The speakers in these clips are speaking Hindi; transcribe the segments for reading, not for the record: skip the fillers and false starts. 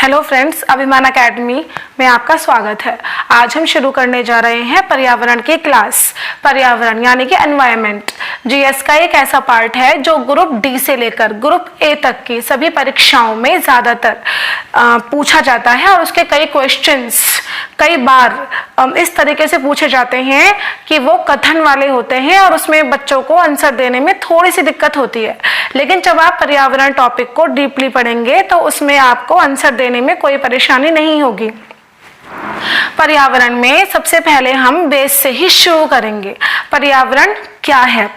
हेलो फ्रेंड्स, अभिमान एकेडमी में आपका स्वागत है। आज हम शुरू करने जा रहे हैं पर्यावरण की क्लास। पर्यावरण यानी कि एनवायरनमेंट जीएस का एक ऐसा पार्ट है जो ग्रुप डी से लेकर ग्रुप ए तक की सभी परीक्षाओं में ज़्यादातर पूछा जाता है और उसके कई क्वेश्चंस कई बार इस तरीके से पूछे जाते हैं कि वो कथन वाले होते हैं और उसमें बच्चों को आंसर देने में थोड़ी सी दिक्कत होती है। लेकिन जब आप पर्यावरण टॉपिक को डीपली पढ़ेंगे तो उसमें आपको आंसर देने में कोई परेशानी नहीं होगी। पर्यावरण में सबसे पहले हम बेस से ही शुरू करेंगे। पर्यावरण क्या है?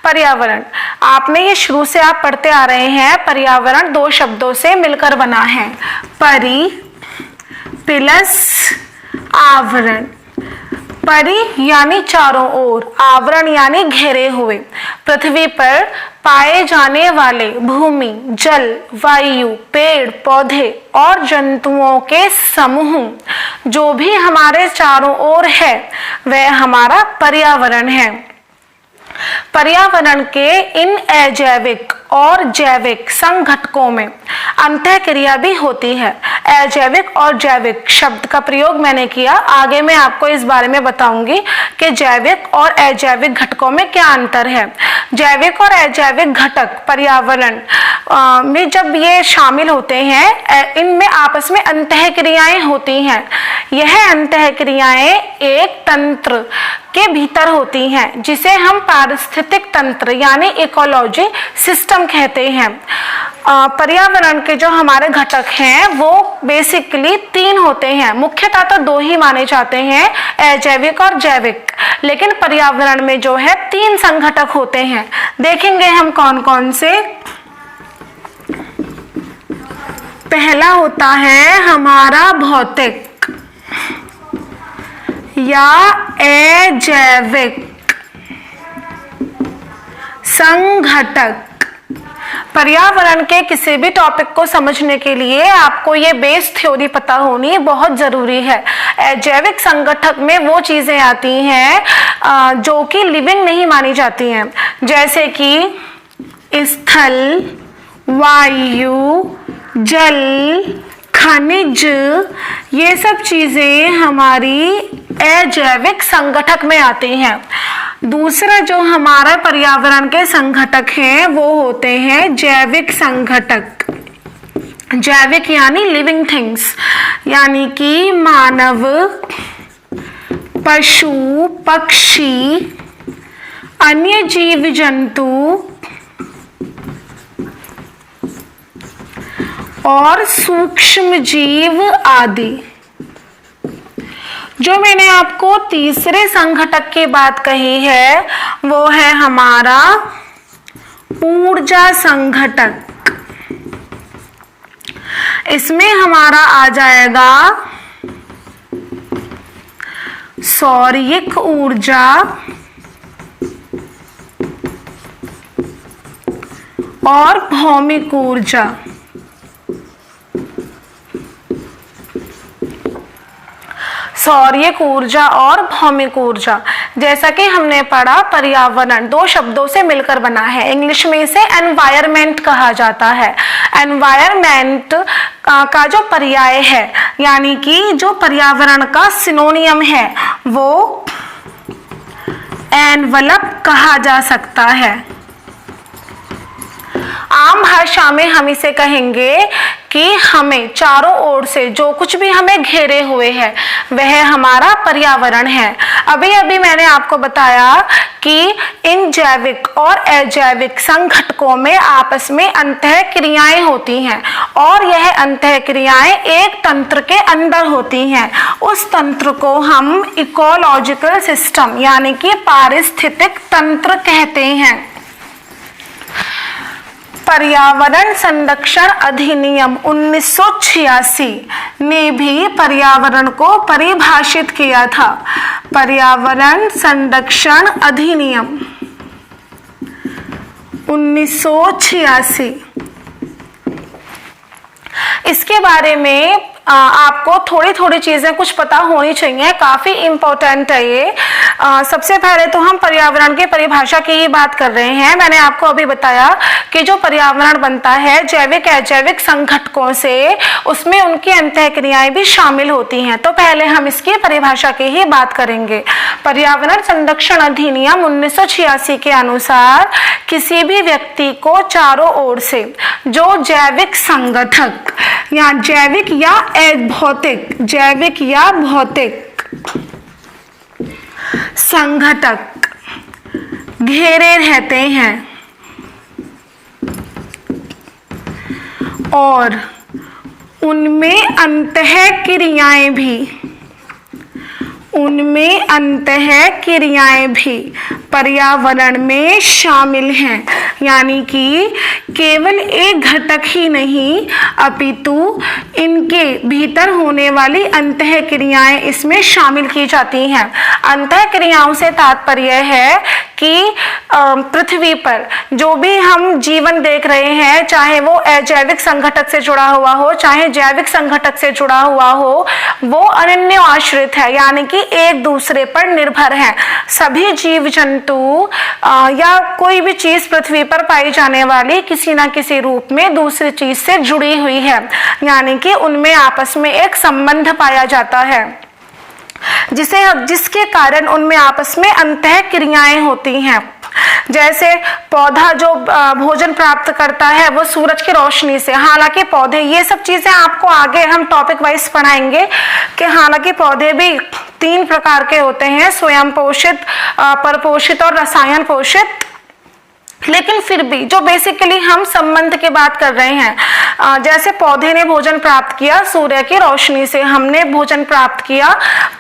पर्यावरण आपने ये शुरू से आप पढ़ते आ रहे हैं। पर्यावरण दो शब्दों से मिलकर बना है, परि प्लस आवरण। परि यानी चारों ओर, आवरण यानी घेरे हुए। पृथ्वी पर पाए जाने वाले भूमि, जल, वायु, पेड़ पौधे और जंतुओं के समूह जो भी हमारे चारों ओर है वह हमारा पर्यावरण है। पर्यावरण के इन अजैविक और जैविक संघटकों में अंतःक्रिया भी होती है। अजैविक और जैविक शब्द का प्रयोग मैंने किया, आगे मैं आपको इस बारे में बताऊंगी कि जैविक और अजैविक घटकों में क्या अंतर है। जैविक और अजैविक घटक पर्यावरण में जब ये शामिल होते हैं, इनमें आपस में अंतःक्रियाएं होती हैं। यह अंतःक्रियाएं एक तंत्र के भीतर होती हैं जिसे हम पारिस्थितिक तंत्र यानी इकोलॉजी सिस्टम कहते हैं। पर्यावरण के जो हमारे घटक हैं वो बेसिकली तीन होते हैं। मुख्यतः तो दो ही माने जाते हैं, अजैविक और जैविक, लेकिन पर्यावरण में जो है तीन संघटक होते हैं। देखेंगे हम कौन कौन से। पहला होता है हमारा भौतिक या अजैविक संघटक। पर्यावरण के किसी भी टॉपिक को समझने के लिए आपको ये बेस थ्योरी पता होनी बहुत जरूरी है। अजैविक संगठक में वो चीजें आती हैं जो कि लिविंग नहीं मानी जाती हैं, जैसे कि स्थल, वायु, जल, खनिज, ये सब चीजें हमारी अजैविक संगठक में आती हैं। दूसरा जो हमारा पर्यावरण के संघटक हैं वो होते हैं जैविक संघटक। जैविक यानी लिविंग थिंग्स, यानी कि मानव, पशु, पक्षी, अन्य जीव जंतु और सूक्ष्म जीव आदि। जो मैंने आपको तीसरे संघटक की बात कही है वो है हमारा ऊर्जा संघटक। इसमें हमारा आ जाएगा सौरिक ऊर्जा और भौमिक ऊर्जा। सौरिक ऊर्जा और भौमिक ऊर्जा, जैसा कि हमने पढ़ा, पर्यावरण दो शब्दों से मिलकर बना है। इंग्लिश में इसे एनवायरनमेंट कहा जाता है। एनवायरनमेंट का जो पर्याय है यानी कि जो पर्यावरण का सिनोनियम है वो एनवलप कहा जा सकता है। आम भाषा में हम इसे कहेंगे कि हमें चारों ओर से जो कुछ भी हमें घेरे हुए है वह हमारा पर्यावरण है। अभी अभी मैंने आपको बताया कि इन जैविक और अजैविक संघटकों में आपस में अंतःक्रियाएं होती हैं और यह अंतःक्रियाएं एक तंत्र के अंदर होती हैं। उस तंत्र को हम इकोलॉजिकल सिस्टम यानी कि पारिस्थितिक तंत्र कहते हैं। पर्यावरण संरक्षण अधिनियम 1986 ने भी पर्यावरण को परिभाषित किया था। पर्यावरण संरक्षण अधिनियम 1986, इसके बारे में आपको थोड़ी थोड़ी चीजें कुछ पता होनी चाहिए, काफी इंपॉर्टेंट है ये। सबसे पहले तो हम पर्यावरण की परिभाषा की ही बात कर रहे हैं। मैंने आपको अभी बताया कि जो पर्यावरण बनता है जैविक अजैविक संघटकों से, उसमें उनकी अंतःक्रियाएं भी शामिल होती हैं। तो पहले हम इसकी परिभाषा की ही बात करेंगे। पर्यावरण संरक्षण अधिनियम 1986 के अनुसार किसी भी व्यक्ति को चारों ओर से जो जैविक संगठक या जैविक या भौतिक संघटक घेरे रहते हैं और उनमें अंतःक्रियाएं भी पर्यावरण में शामिल हैं। यानी कि केवल एक घटक ही नहीं अपितु इनके भीतर होने वाली अंतःक्रियाएं इसमें शामिल की जाती हैं। अंतःक्रियाओं से तात्पर्य है कि पृथ्वी पर जो भी हम जीवन देख रहे हैं, चाहे वो अजैविक संघटक से जुड़ा हुआ हो चाहे जैविक संघटक से जुड़ा हुआ हो, वो अनन्य आश्रित है, यानी कि एक दूसरे पर निर्भर है। सभी जीव जंतु या कोई भी चीज पृथ्वी पर पाई जाने वाली किसी न किसी रूप में दूसरी चीज से जुड़ी हुई है, यानी कि उनमें आपस में एक संबंध पाया जाता है, जिसके कारण उनमें आपस में अंतःक्रियाएं होती हैं। जैसे पौधा जो भोजन प्राप्त करता है वो सूरज की रोशनी से। हालांकि पौधे, ये सब चीजें आपको आगे हम टॉपिक वाइज पढ़ाएंगे कि हालांकि पौधे भी 3 प्रकार के होते हैं, स्वयं पोषित, परपोषित और रसायन पोषित। लेकिन फिर भी जो बेसिकली हम संबंध की बात कर रहे हैं, जैसे पौधे ने भोजन प्राप्त किया सूर्य की रोशनी से, हमने भोजन प्राप्त किया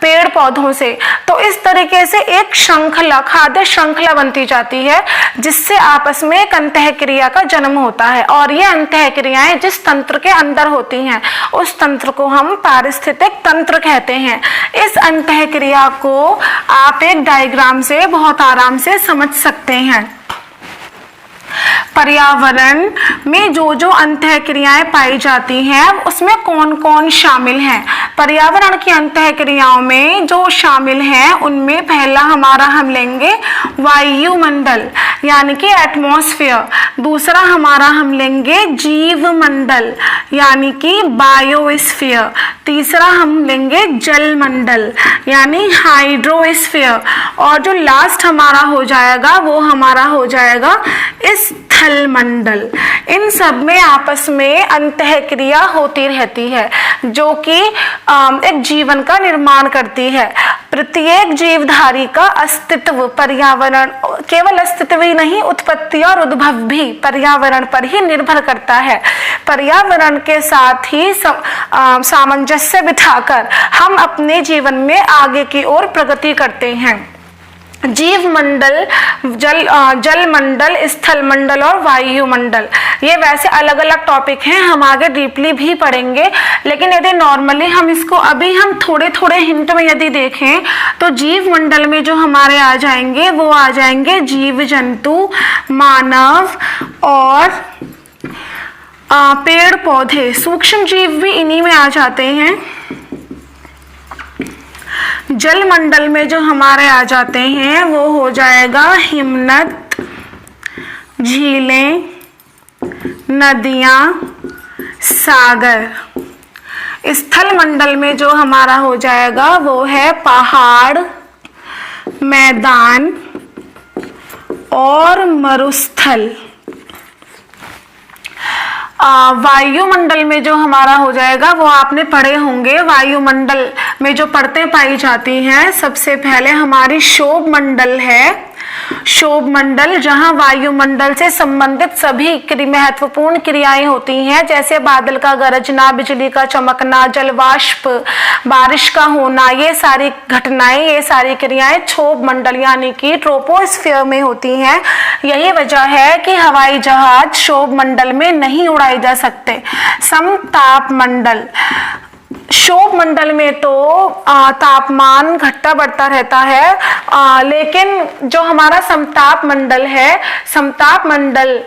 पेड़ पौधों से, तो इस तरीके से एक श्रृंखला, खाद्य श्रृंखला बनती जाती है, जिससे आपस में एक अंतःक्रिया का जन्म होता है। और ये अंतःक्रियाएं जिस तंत्र के अंदर होती हैं उस तंत्र को हम पारिस्थितिक तंत्र कहते हैं। इस अंतःक्रिया को आप एक डायग्राम से बहुत आराम से समझ सकते हैं। पर्यावरण में जो जो अंतःक्रियाएं पाई जाती हैं उसमें कौन कौन शामिल हैं। पर्यावरण की अंतःक्रियाओं में जो शामिल हैं उनमें पहला हमारा हम लेंगे वायुमंडल यानी कि एटमॉस्फेयर। दूसरा हमारा हम लेंगे जीव मंडल यानी कि बायोस्फीयर। तीसरा हम लेंगे जल मंडल यानी हाइड्रोस्फीयर। और जो लास्ट हमारा हो जाएगा वो हमारा हो जाएगा स्थल मंडल। इन सब में आपस में अंतःक्रिया होती रहती है जो कि एक जीवन का निर्माण करती है। प्रत्येक जीवधारी का अस्तित्व पर्यावरण, केवल अस्तित्व ही नहीं, उत्पत्ति और उद्भव भी पर्यावरण पर ही निर्भर करता है। पर्यावरण के साथ ही सामंजस्य बिठाकर हम अपने जीवन में आगे की ओर प्रगति करते हैं। जीव मंडल, जल मंडल, स्थल मंडल और वायुमंडल, ये वैसे अलग अलग टॉपिक हैं, हम आगे डीपली भी पढ़ेंगे। लेकिन यदि नॉर्मली हम इसको अभी हम थोड़े थोड़े हिंट में यदि देखें तो जीव मंडल में जो हमारे आ जाएंगे वो आ जाएंगे जीव जंतु, मानव और पेड़ पौधे, सूक्ष्म जीव भी इन्हीं में आ जाते हैं। जल मंडल में जो हमारे आ जाते हैं वो हो जाएगा हिमनद, झीलें, नदियां, सागर। स्थल मंडल में जो हमारा हो जाएगा वो है पहाड़, मैदान और मरुस्थल। वायुमंडल में जो हमारा हो जाएगा वो आपने पढ़े होंगे। वायुमंडल में जो परतें पाई जाती हैं, सबसे पहले हमारी शोभ मंडल है। शोभ मंडल जहां वायुमंडल से संबंधित सभी महत्वपूर्ण क्रियाएं होती हैं, जैसे बादल का गरजना, बिजली का चमकना, जलवाष्प, बारिश का होना, ये सारी घटनाएं, ये सारी क्रियाएं क्षोभ मंडल यानी कि ट्रोपोस्फियर में होती हैं। यही वजह है कि हवाई जहाज क्षोभ मंडल में नहीं उड़ाए जा सकते। समताप मंडल क्षोभ मंडल में तो तापमान घटता बढ़ता रहता है, लेकिन जो हमारा समताप मंडल है, समताप मंडल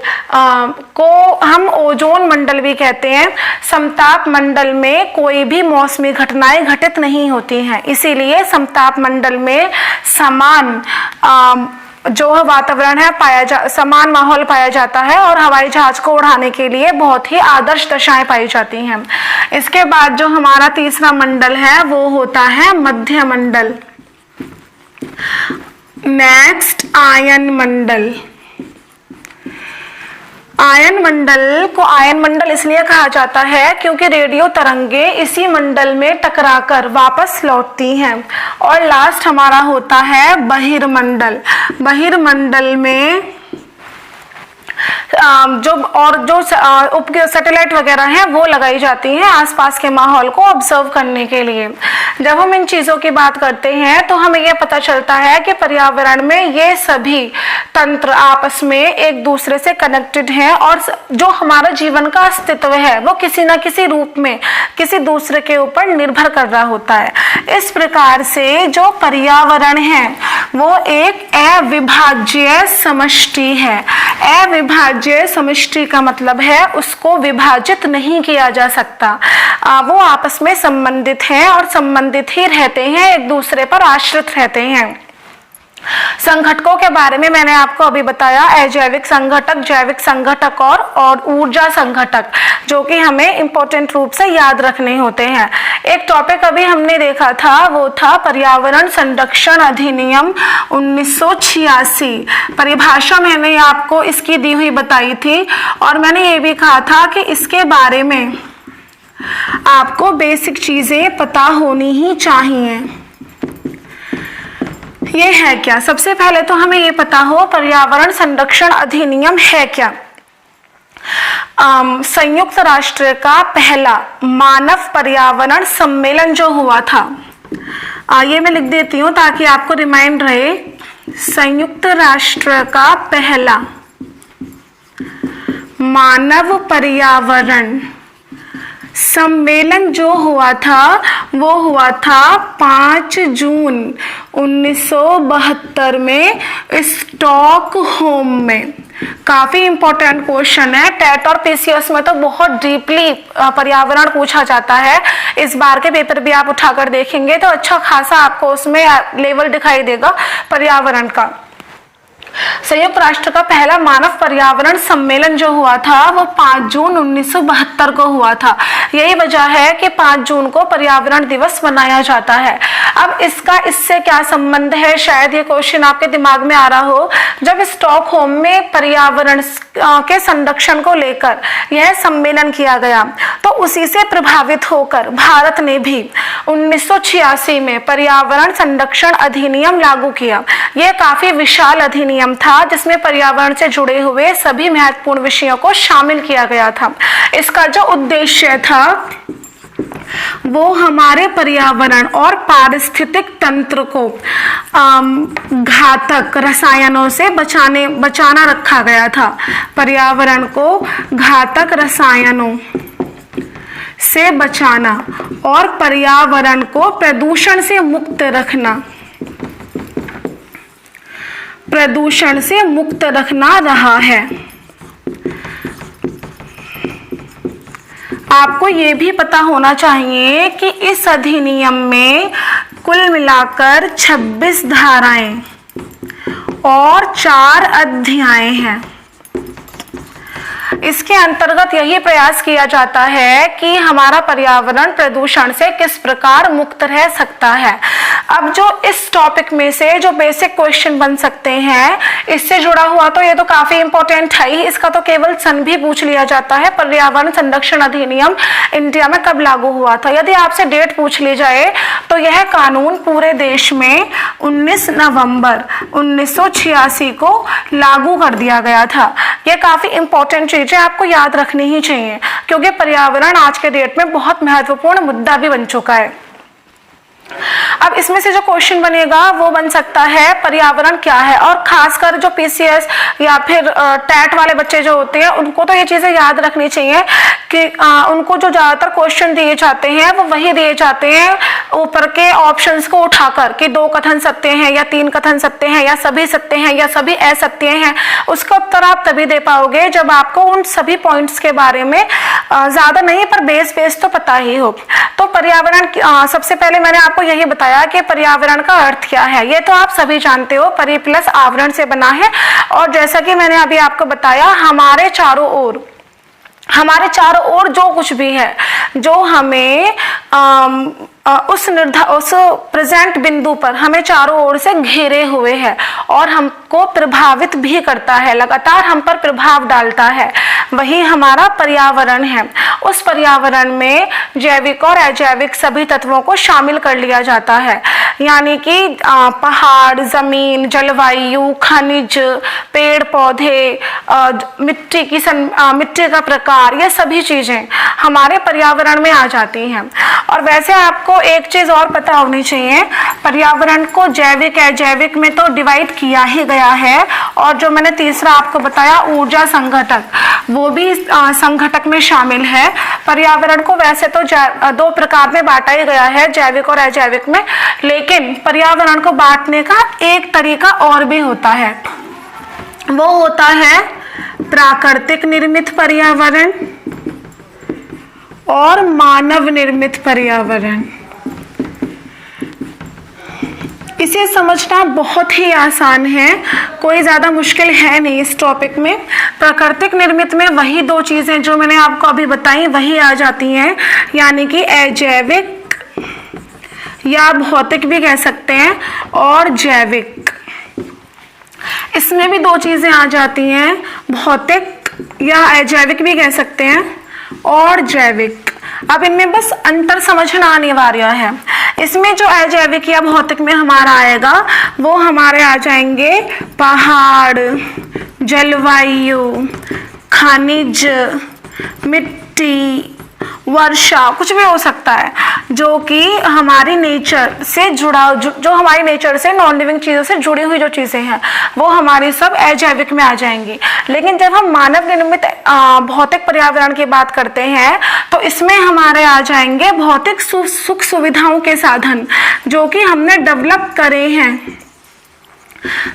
को हम ओजोन मंडल भी कहते हैं। समताप मंडल में कोई भी मौसमी घटनाएं घटित नहीं होती हैं, इसीलिए समताप मंडल में समान जो वातावरण है समान माहौल पाया जाता है और हवाई जहाज को उड़ाने के लिए बहुत ही आदर्श दशाएं पाई जाती हैं। इसके बाद जो हमारा तीसरा मंडल है वो होता है मध्य मंडल। नेक्स्ट आयन मंडल। आयन मंडल को आयन मंडल इसलिए कहा जाता है क्योंकि रेडियो तरंगे इसी मंडल में टकराकर वापस लौटती हैं। और लास्ट हमारा होता है बहिर्मंडल। बहिर्मंडल में जो सैटेलाइट वगैरह हैं वो लगाई जाती हैं आसपास के माहौल को ऑब्जर्व करने के लिए। जब हम इन चीज़ों की बात करते हैं तो हमें ये पता चलता है कि पर्यावरण में ये सभी तंत्र आपस में एक दूसरे से कनेक्टेड हैं और जो हमारा जीवन का अस्तित्व है वो किसी न किसी रूप में किसी दूसरे के ऊपर निर्भर कर रहा होता है। इस प्रकार से जो पर्यावरण है वो एक अविभाज्य समष्टि है। अविभाज्य समष्टि का मतलब है उसको विभाजित नहीं किया जा सकता, वो आपस में संबंधित हैं और संबंधित ही रहते हैं, एक दूसरे पर आश्रित रहते हैं। संघटकों के बारे में मैंने आपको अभी बताया, अजैविक संघटक, जैविक संघटक और ऊर्जा संघटक, जो कि हमें इंपॉर्टेंट रूप से याद रखने होते हैं। एक टॉपिक अभी हमने देखा था वो था पर्यावरण संरक्षण अधिनियम 1986। परिभाषा मैंने आपको इसकी दी हुई बताई थी और मैंने ये भी कहा था कि इसके बारे में आपको बेसिक चीजें पता होनी ही चाहिए। ये है क्या? सबसे पहले तो हमें ये पता हो पर्यावरण संरक्षण अधिनियम है क्या। संयुक्त राष्ट्र का पहला मानव पर्यावरण सम्मेलन जो हुआ था, ये मैं लिख देती हूँ ताकि आपको रिमाइंड रहे। संयुक्त राष्ट्र का पहला मानव पर्यावरण सम्मेलन जो हुआ था वो हुआ था 5 जून 1972 में स्टॉकहोम में। काफी इंपॉर्टेंट क्वेश्चन है, टेट और पीसीएस में तो बहुत डीपली पर्यावरण पूछा जाता है। इस बार के पेपर भी आप उठाकर देखेंगे तो अच्छा खासा आपको उसमें लेवल दिखाई देगा पर्यावरण का। संयुक्त राष्ट्र का पहला मानव पर्यावरण सम्मेलन जो हुआ था वो 5 जून 1972 को हुआ था। यही वजह है कि 5 जून को पर्यावरण दिवस मनाया जाता है। अब इससे क्या संबंध है, शायद ये क्वेश्चन आपके दिमाग में आ रहा हो। जब स्टॉकहोम में पर्यावरण के संरक्षण को लेकर यह सम्मेलन किया गया तो उसी से प्रभावित होकर भारत ने भी 1986 में पर्यावरण संरक्षण अधिनियम लागू किया। यह काफी विशाल अधिनियम था जिसमें पर्यावरण से जुड़े हुए सभी महत्वपूर्ण विषयों को शामिल किया गया था। इसका जो उद्देश्य था वो हमारे पर्यावरण और पारिस्थितिक तंत्र को घातक रसायनों से बचाना रखा गया था। पर्यावरण को घातक रसायनों से बचाना और पर्यावरण को प्रदूषण से मुक्त रखना रहा है। आपको ये भी पता होना चाहिए कि इस अधिनियम में कुल मिलाकर 26 धाराएं और 4 अध्याय हैं। इसके अंतर्गत यही प्रयास किया जाता है कि हमारा पर्यावरण प्रदूषण से किस प्रकार मुक्त रह सकता है। अब जो इस टॉपिक में से जो बेसिक क्वेश्चन बन सकते हैं इससे जुड़ा हुआ तो ये तो काफी इंपॉर्टेंट है ही, इसका तो केवल सन भी पूछ लिया जाता है। पर्यावरण संरक्षण अधिनियम इंडिया में कब लागू हुआ था? यदि आपसे डेट पूछ ली जाए तो यह कानून पूरे देश में 19 नवंबर 1986 को लागू कर दिया गया था। यह काफी इंपॉर्टेंट चीजें आपको याद रखनी ही चाहिए क्योंकि पर्यावरण आज के डेट में बहुत महत्वपूर्ण मुद्दा भी बन चुका है। अब इसमें से जो क्वेश्चन बनेगा वो बन सकता है पर्यावरण क्या है, और खासकर जो पीसीएस या फिर टैट वाले बच्चे जो होते हैं उनको तो ये चीजें याद रखनी चाहिए कि उनको जो ज्यादातर क्वेश्चन दिए जाते हैं वो वही दिए जाते हैं ऊपर के ऑप्शंस को उठाकर कि 2 कथन सत्य हैं या 3 कथन सत्य हैं या सभी सत्य हैं या सभी असत्य हैं। उसका उत्तर आप तभी दे पाओगे जब आपको उन सभी पॉइंट्स के बारे में ज्यादा नहीं पर बेस तो पता ही हो। तो पर्यावरण सबसे पहले मैंने आपको यही बताया कि पर्यावरण का अर्थ क्या है, ये तो आप सभी जानते हो, परि प्लस आवरण से बना है। और जैसा कि मैंने अभी आपको बताया हमारे चारों ओर जो कुछ भी है जो हमें उस प्रेजेंट बिंदु पर हमें चारों ओर से घेरे हुए है और हमको प्रभावित भी करता है, लगातार हम पर प्रभाव डालता है, वही हमारा पर्यावरण है। उस पर्यावरण में जैविक और अजैविक सभी तत्वों को शामिल कर लिया जाता है, यानी कि पहाड़, जमीन, जलवायु, खनिज, पेड़ पौधे, मिट्टी का प्रकार, ये सभी चीजें हमारे पर्यावरण में आ जाती हैं। और वैसे आपको एक चीज और पता होनी चाहिए, पर्यावरण को जैविक अजैविक में तो डिवाइड किया ही गया है, और जो मैंने तीसरा आपको बताया ऊर्जा संघटक, वो भी संघटक में शामिल है। पर्यावरण को वैसे तो 2 प्रकार में बांटा ही गया है, जैविक और अजैविक में, लेकिन पर्यावरण को बांटने का एक तरीका और भी होता है, वो होता है प्राकृतिक निर्मित पर्यावरण और मानव निर्मित पर्यावरण। इसे समझना बहुत ही आसान है, कोई ज़्यादा मुश्किल है नहीं इस टॉपिक में। प्राकृतिक निर्मित में वही 2 चीज़ें जो मैंने आपको अभी बताई वही आ जाती हैं, यानी कि अजैविक या भौतिक भी कह सकते हैं और जैविक। इसमें भी 2 चीज़ें आ जाती हैं, भौतिक या अजैविक भी कह सकते हैं और जैविक। अब इनमें बस अंतर समझना अनिवार्य है। इसमें जो अजैविक या भौतिक में हमारा आएगा वो हमारे आ जाएंगे पहाड़, जलवायु, खनिज, मिट्टी, वर्षा, कुछ भी हो सकता है जो कि हमारी नेचर से जुड़ा, जो हमारी नेचर से नॉन लिविंग चीज़ों से जुड़ी हुई जो चीज़ें हैं वो हमारी सब अजैविक में आ जाएंगी। लेकिन जब हम मानव निर्मित भौतिक पर्यावरण की बात करते हैं तो इसमें हमारे आ जाएंगे भौतिक सुख सुविधाओं के साधन जो कि हमने डेवलप करे हैं।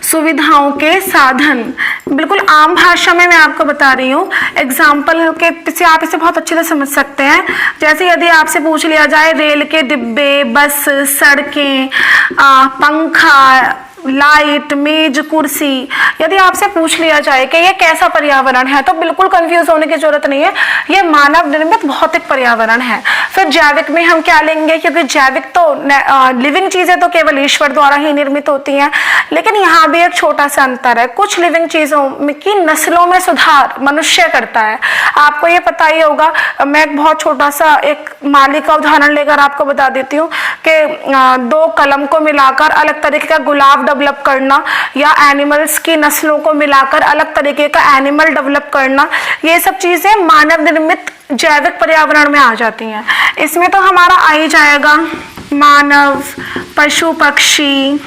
सुविधाओं के साधन, बिल्कुल आम भाषा में मैं आपको बता रही हूँ, एग्जाम्पल के से आप इसे बहुत अच्छे से समझ सकते हैं। जैसे यदि आपसे पूछ लिया जाए रेल के डिब्बे, बस, सड़कें, पंखा, लाइट, मेज, कुर्सी, यदि आपसे पूछ लिया जाए कि ये कैसा पर्यावरण है तो बिल्कुल कंफ्यूज होने की जरूरत नहीं है, ये मानव निर्मित भौतिक पर्यावरण है। फिर जैविक में हम क्या लेंगे, क्योंकि जैविक तो लिविंग चीजें तो केवल ईश्वर द्वारा ही निर्मित होती हैं, लेकिन यहाँ भी एक छोटा सा अंतर है, कुछ लिविंग चीजों की नस्लों में सुधार मनुष्य करता है। आपको ये पता ही होगा, मैं एक बहुत छोटा सा एक माली का उदाहरण लेकर आपको बता देती हूँ कि 2 कलम को मिलाकर अलग तरीके का गुलाब डेवलप करना या एनिमल्स की नस्लों को मिलाकर अलग तरीके का एनिमल डेवलप करना, ये सब चीजें मानव निर्मित जैविक पर्यावरण में आ जाती हैं। इसमें तो हमारा आ ही जाएगा मानव, पशु पक्षी,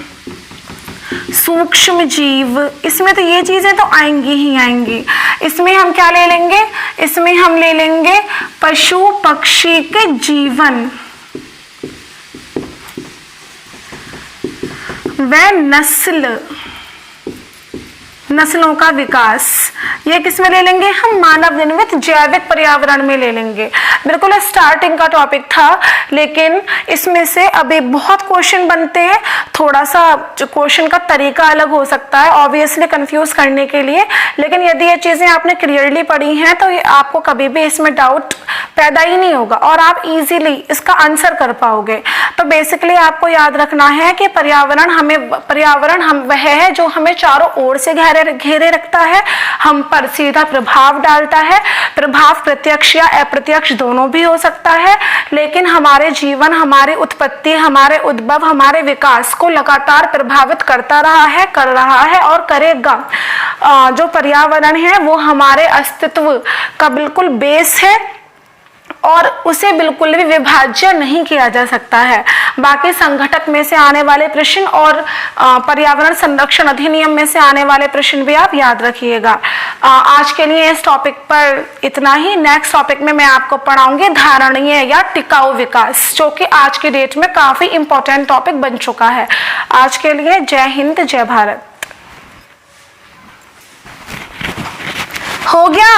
सूक्ष्म जीव, इसमें तो ये चीजें तो आएंगी ही आएंगी। इसमें हम क्या ले लेंगे, इसमें हम ले लेंगे पशु पक्षी के जीवन व नस्लों का विकास, ये किस में ले लेंगे, हम मानव निर्मित जैविक पर्यावरण में ले लेंगे। बिल्कुल स्टार्टिंग का टॉपिक था, लेकिन इसमें से अभी बहुत क्वेश्चन बनते हैं, थोड़ा सा जो क्वेश्चन का तरीका अलग हो सकता है ऑब्वियसली कंफ्यूज करने के लिए, लेकिन यदि ये चीजें आपने क्लियरली पढ़ी हैं तो ये आपको कभी भी इसमें डाउट पैदा ही नहीं होगा और आप इजीली इसका आंसर कर पाओगे। तो बेसिकली आपको याद रखना है कि पर्यावरण हम वह है जो हमें चारों ओर से घेरे रखता है, हम पर सीधा प्रभाव डालता है। प्रभाव प्रत्यक्ष या अप्रत्यक्ष दोनों भी हो सकता है, लेकिन हमारे जीवन, हमारी उत्पत्ति, हमारे उद्भव, हमारे विकास को लगातार प्रभावित करता रहा है, कर रहा है और करेगा। जो पर्यावरण है वो हमारे अस्तित्व का बिल्कुल बेस है और उसे बिल्कुल भी विभाज्य नहीं किया जा सकता है। बाकी संघटक में से आने वाले प्रश्न और पर्यावरण संरक्षण अधिनियम में से आने वाले प्रश्न भी आप याद रखिएगा। आज के लिए इस टॉपिक पर इतना ही। नेक्स्ट टॉपिक में मैं आपको पढ़ाऊंगी धारणीय या टिकाऊ विकास, जो कि आज की डेट में काफी इंपॉर्टेंट टॉपिक बन चुका है। आज के लिए जय हिंद, जय भारत। हो गया।